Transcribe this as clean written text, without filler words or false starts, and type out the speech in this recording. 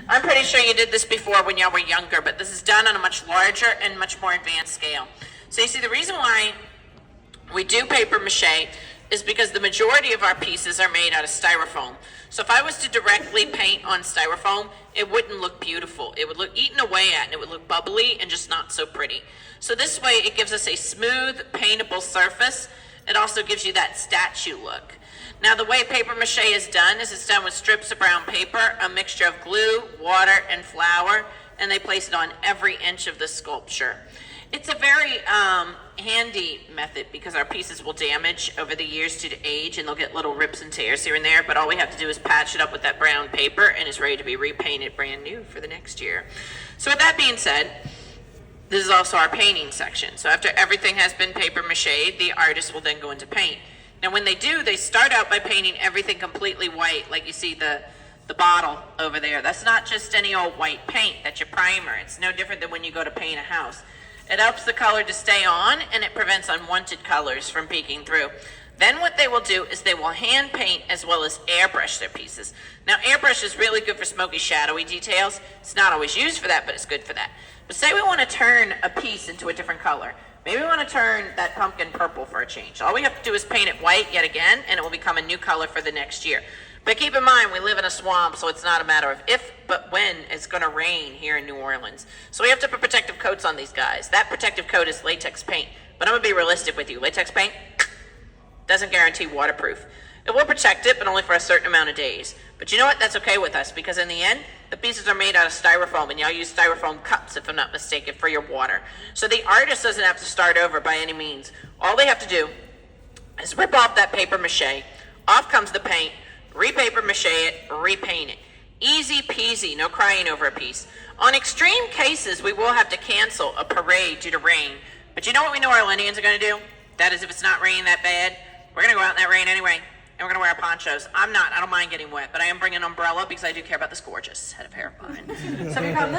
I'm pretty sure you did this before when y'all were younger, but this is done on a much larger and much more advanced scale. So you see, the reason why we do paper mache is because the majority of our pieces are made out of styrofoam. So if I was to directly paint on styrofoam, it wouldn't look beautiful. It would look eaten away at, and it would look bubbly and just not so pretty. So this way, it gives us a smooth, paintable surface. It also gives you that statue look. Now, the way paper mache is done is it's done with strips of brown paper, a mixture of glue, water, and flour, and they place it on every inch of the sculpture. It's a very handy method because our pieces will damage over the years due to age, and they'll get little rips and tears here and there, but all we have to do is patch it up with that brown paper, and it's ready to be repainted brand new for the next year. So with that being said, this is also our painting section. So after everything has been paper mache, the artist will then go into paint. Now when they do, they start out by painting everything completely white, like you see the bottle over there. That's not just any old white paint, that's your primer. It's no different than when you go to paint a house. It helps the color to stay on, and it prevents unwanted colors from peeking through. Then what they will do is they will hand paint as well as airbrush their pieces. Now airbrush is really good for smoky, shadowy details. It's not always used for that, but it's good for that. But say we want to turn a piece into a different color. Maybe we want to turn that pumpkin purple for a change. All we have to do is paint it white yet again, and it will become a new color for the next year. But keep in mind, we live in a swamp, so it's not a matter of if, but when it's going to rain here in New Orleans. So we have to put protective coats on these guys. That protective coat is latex paint. But I'm going to be realistic with you. Latex paint doesn't guarantee waterproof. It will protect it, but only for a certain amount of days. But you know what? That's okay with us, because in the end, the pieces are made out of styrofoam, and y'all use styrofoam cups, if I'm not mistaken, for your water. So the artist doesn't have to start over by any means. All they have to do is rip off that paper mache. Off comes the paint. Repaper mache it, repaint it. Easy peasy, no crying over a piece. On extreme cases, we will have to cancel a parade due to rain. But you know what we know Orleanians are going to do? That is, if it's not raining that bad, we're going to go out in that rain anyway, and we're going to wear our ponchos. I don't mind getting wet, but I am bringing an umbrella because I do care about this gorgeous head of hair behind. So if you come